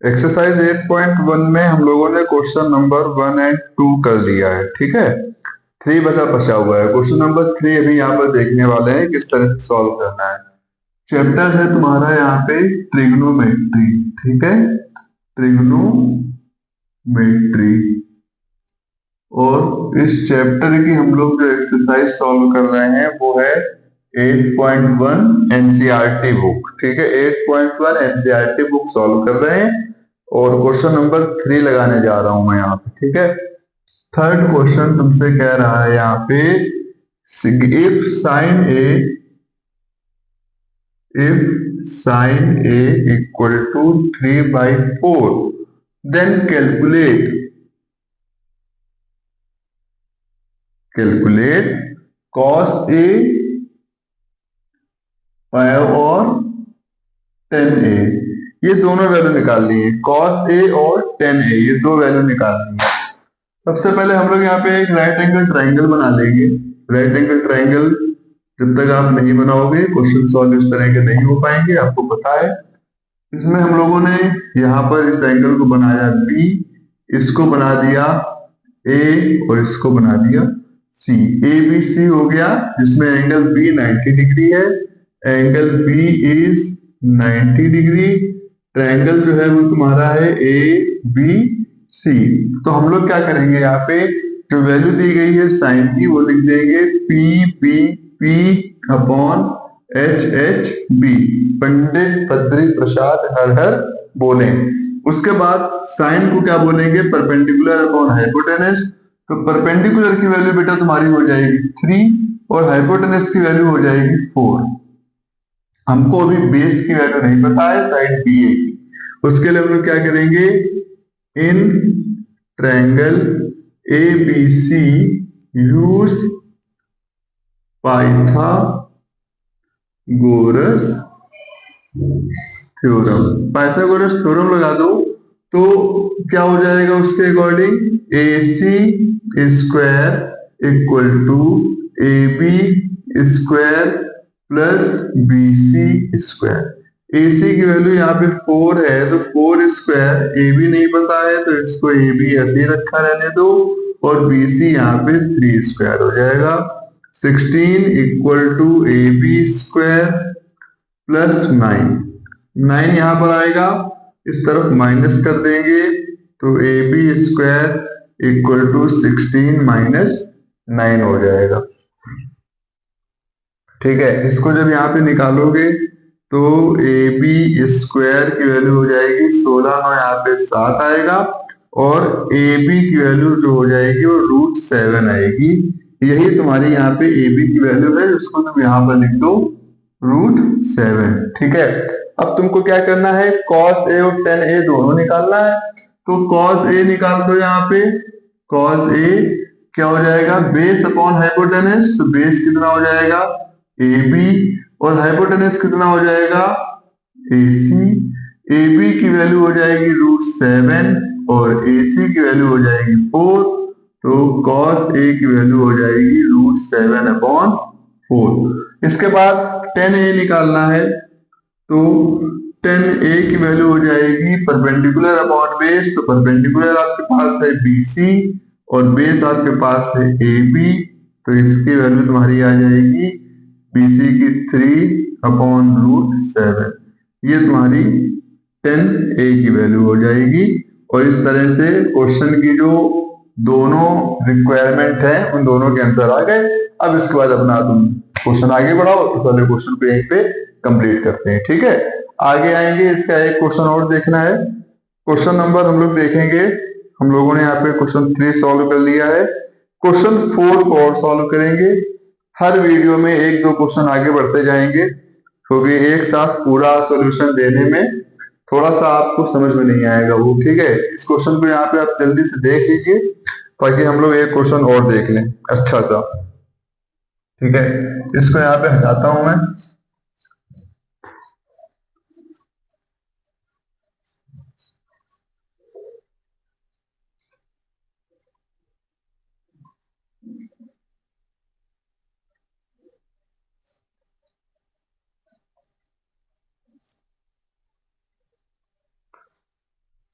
Exercise 8.1 में हम लोगों ने क्वेश्चन नंबर 1 और 2 कर लिया है, ठीक है। 3 बचा हुआ है। क्वेश्चन नंबर 3 अभी यहाँ पर देखने वाले हैं किस तरह से सॉल्व करना है। चैप्टर है तुम्हारा यहाँ पे ट्रिग्नोमेट्री, ठीक है, ट्रिग्नोमेट्री। और इस चैप्टर की हम लोग जो एक्सरसाइज सॉल्व कर रहे हैं वो है 8.1 एनसीईआरटी बुक, ठीक है। 8.1 एनसीईआरटी बुक सॉल्व कर रहे हैं और क्वेश्चन नंबर 3 लगाने जा रहा हूं मैं यहाँ पे, ठीक है। थर्ड क्वेश्चन तुमसे कह रहा है यहाँ पे, if sine A equal to 3/4 then calculate cos A और टेन ए। ये दोनों वैल्यू निकालनी है, कॉस ए और टेन ए, ये दो वैल्यू निकालनी है। सबसे पहले हम लोग यहाँ पे एक राइट एंगल ट्राइंगल बना लेंगे। राइट एंगल ट्राइंगल जब तक आप नहीं बनाओगे क्वेश्चन सॉल्व इस तरह के नहीं हो पाएंगे, आपको पता है। इसमें हम लोगों ने यहाँ पर इस एंगल को बनाया बी, इसको बना दिया ए और इसको बना दिया सी। ए बी सी हो गया, जिसमें एंगल बी 90 डिग्री है। Angle B is 90 degree. Triangle जो है वो तुम्हारा है ए बी सी। तो हम लोग क्या करेंगे, यहाँ पे जो वैल्यू दी गई है साइन की वो लिख देंगे P P P upon H H B. Pandit Badri Prasad हर हर बोले। उसके बाद साइन को क्या बोलेंगे, परपेंडिकुलर अपॉन हाइपोटेनस। तो परपेंडिकुलर की वैल्यू बेटा तुम्हारी हो जाएगी 3 और हाइपोटेनस की वैल्यू हो जाएगी 4। हमको अभी बेस की वैल्यू नहीं पता है, साइड बी ए की। उसके लिए हम लोग क्या करेंगे, in triangle A B C use Pythagoras theorem. Pythagoras theorem लगा दो तो क्या हो जाएगा, उसके according A C square equal to A B square plus B C square. A C की वैल्यू यहाँ पे 4 है तो 4 स्क्वायर, ए बी नहीं पता है तो इसको ए बी ऐसे ही रखा रहने दो और बी सी यहाँ पे 3 स्क्वायर हो जाएगा। 16 equal to A B square plus 9 यहाँ पर आएगा, इस तरफ माइनस कर देंगे तो A B square equal to 16 minus 9 हो जाएगा, ठीक है। इसको जब यहाँ पे निकालोगे तो ए बी स्क्वायर की वैल्यू हो जाएगी 16 और यहाँ पे 7 आएगा और ए बी की वैल्यू जो हो जाएगी वो √7 आएगी। यही तुम्हारी यहाँ पे ए बी की वैल्यू है, उसको तुम यहाँ पर लिख दो √7, ठीक है। अब तुमको क्या करना है, cos ए और tan ए दोनों निकालना है। तो cos ए निकाल दो, यहाँ पे cos ए क्या हो जाएगा, बेस अपॉन हाइपोटेनस। तो बेस कितना हो जाएगा ए बी और हाइपोटेनस कितना हो जाएगा ए सी। ए बी की वैल्यू हो जाएगी √7 और ए सी की वैल्यू हो जाएगी 4। तो cos ए की वैल्यू हो जाएगी √7/4। इसके बाद tan ए निकालना है तो tan ए की वैल्यू हो जाएगी परपेंडिकुलर अपॉन बेस। तो परपेंडिकुलर आपके पास है बी सी और बेस आपके पास है ए बी, तो इसकी वैल्यू तुम्हारी आ जाएगी बी सी की 3/√7। ये तुम्हारी tan ए की वैल्यू हो जाएगी। और इस तरह से क्वेश्चन की जो दोनों रिक्वायरमेंट है उन दोनों के आंसर आ गए। अब इसके बाद अपना तुम क्वेश्चन आगे बढ़ाओ, इस वाले क्वेश्चन को यहीं पे कंप्लीट करते हैं, ठीक है। आगे आएंगे, इसका एक क्वेश्चन और देखना है। क्वेश्चन नंबर हम लोग देखेंगे, हम लोगों ने यहाँ पे क्वेश्चन 3 सॉल्व कर लिया है। क्वेश्चन 4 को और सॉल्व करेंगे। हर वीडियो में 1-2 क्वेश्चन आगे बढ़ते जाएंगे क्योंकि एक साथ पूरा सॉल्यूशन देने में थोड़ा सा आपको समझ में नहीं आएगा वो, ठीक है। इस क्वेश्चन को यहाँ पे आप जल्दी से देख लीजिए ताकि हम लोग एक क्वेश्चन और देख लें अच्छा सा, ठीक है। इसको यहाँ पे हटाता हूं मैं।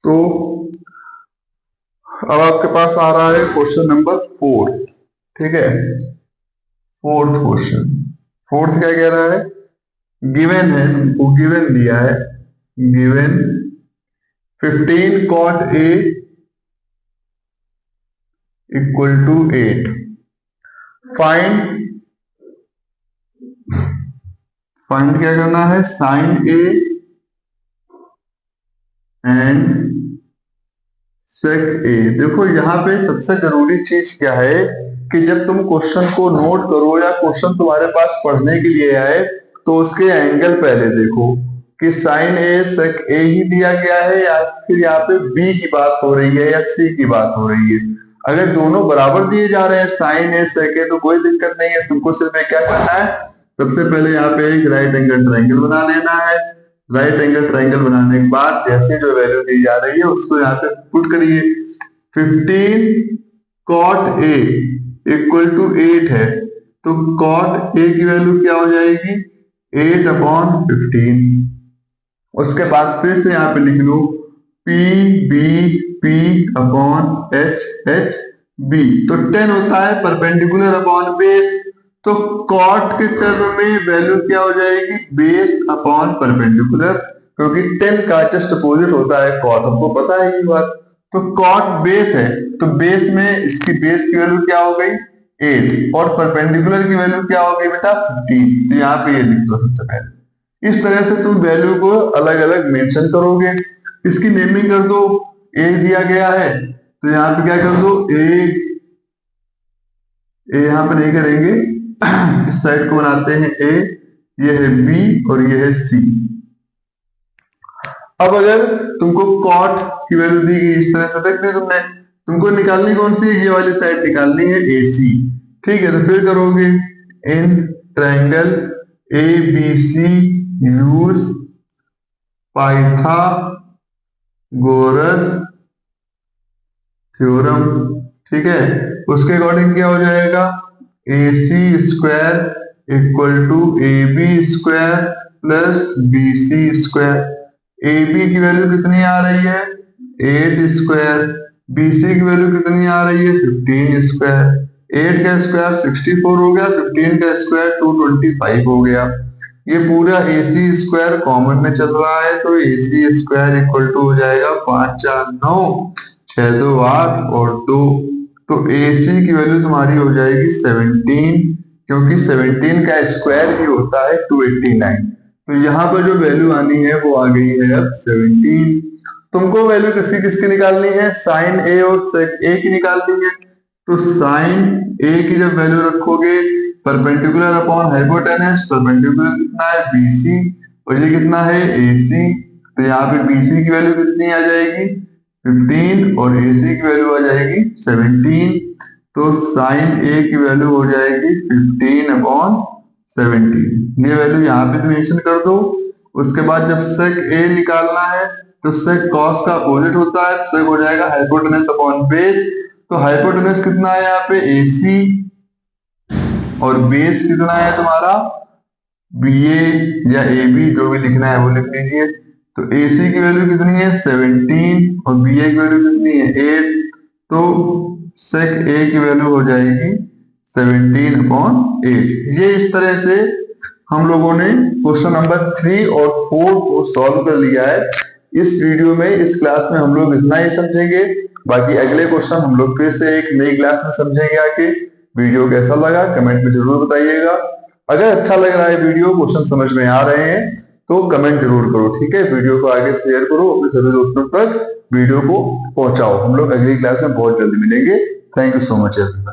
तो अब आपके पास आ रहा है क्वेश्चन नंबर 4। ठीक है, फोर्थ क्वेश्चन। फोर्थ क्या कह रहा है, गिवन है, तुमको गिवन दिया है, given 15 cot A equal to 8, find क्या करना है, sine A and sec A। देखो यहाँ पे सबसे जरूरी चीज क्या है कि जब तुम क्वेश्चन को नोट करो या क्वेश्चन तुम्हारे पास पढ़ने के लिए आए तो उसके एंगल पहले देखो कि साइन A सेक A ही दिया गया है या फिर यहाँ पे B की बात हो रही है या C की बात हो रही है। अगर दोनों बराबर दिए जा रहे हैं साइन A सेक A तो कोई दिक्कत नहीं है, तुमको सिर्फ क्या करना है, सबसे पहले यहाँ पे एक राइट एंगल ट्रायंगल बना लेना है। राइट एंगल ट्रायंगल बनाने के बाद जैसे जो वैल्यू दी जा रही है उसको यहाँ पे पुट करिए। 15 cot A इक्वल टू 8 है तो cot A की वैल्यू क्या हो जाएगी, 8/15। उसके बाद फिर से यहाँ पे लिख लो P/B/H/B, तो 10 होता है परपेंडिकुलर अपॉन बेस, तो कॉट के टर्म में वैल्यू क्या हो जाएगी, बेस अपॉन परपेंडिकुलर, क्योंकि 10 का जस्ट अपोजिट होता है कॉट, हमको पता है ये बात। तो कॉट बेस है तो बेस में इसकी बेस की वैल्यू क्या हो गई 8 और परपेंडिकुलर की वैल्यू क्या हो गई बेटा 15। तो यहाँ पे ये लिख दो सबसे पहले। इस तरह से तुम वैल्यू को अलग अलग मेंशन करोगे, इसकी नेमिंग कर दो। ए दिया गया है तो यहाँ पे क्या कर दो, ए यहाँ पे नहीं करेंगे, इस साइड को बनाते हैं ए, ये है बी और ये है सी। अब अगर तुमको कॉट की वैल्यू दी गई इस तरह से, देख ली तुमने, तुमको निकालनी कौन सी है, ये वाली साइड निकालनी है ए सी। ठीक है, तो फिर करोगे in triangle A B C use Pythagoras theorem. ठीक है, उसके अकॉर्डिंग क्या हो जाएगा, A C square equal to A B square plus B C square. A B की वैल्यू कितनी आ रही है 8 स्क्वायर, बी सी की वैल्यू कितनी आ रही है 15 स्क्वायर। 8 का स्क्वायर 64 हो गया, 15 का स्क्वायर 225 हो गया। ये पूरा ए सी स्क्वायर कॉमन में चल रहा है तो ए सी स्क्वायर इक्वल टू हो जाएगा 5 4 9 6 2 8 और 2। तो ए सी की वैल्यू तुम्हारी हो जाएगी 17, क्योंकि 17 का स्क्वायर ही होता है 289। तो यहाँ पर जो वैल्यू आनी है वो आ गई है अब 17। तुमको वैल्यू किसकी किसकी निकालनी है, साइन ए और सेक ए की निकालनी है। तो साइन ए की जब वैल्यू रखोगे परपेंडिकुलर अपॉन हाइपोटेनस, परपेंडिकुलर कितना है बीसी और ये कितना है एसी, तो यहाँ पे बीसी की वैल्यू कितनी आ जाएगी 15 और एसी की वैल्यू आ जाएगी 17। तो साइन ए की वैल्यू हो जाएगी 15/17। ये वैल्यू यहाँ पे मेंशन कर दो। उसके बाद जब सेक ए निकालना है तो सेक कॉस का अपोजिट होता है, सेक हो जाएगा हाइपोटेनस अपॉन बेस। तो हाइपोटेनस कितना है यहाँ पे एसी और बेस कितना है तुम्हारा बी ए या ए बी, जो भी लिखना है वो लिख लीजिए। तो AC की वैल्यू कितनी है 17 और BA की वैल्यू कितनी है 8, तो सेक A की वैल्यू हो जाएगी 17/8। ये इस तरह से हम लोगों ने क्वेश्चन नंबर 3 और 4 को सॉल्व कर लिया है। इस वीडियो में, इस क्लास में हम लोग इतना ही समझेंगे, बाकी अगले क्वेश्चन हम लोग फिर से एक नई क्लास में समझेंगे आके। वीडियो कैसा लगा कमेंट में जरूर बताइएगा। अगर अच्छा लग रहा है वीडियो, क्वेश्चन समझ में आ रहे हैं तो कमेंट जरूर करो। ठीक है, वीडियो को आगे शेयर करो, अपने सभी दोस्तों तक वीडियो को पहुंचाओ। हम लोग अगली क्लास में बहुत जल्दी मिलेंगे। Thank you so much everyone.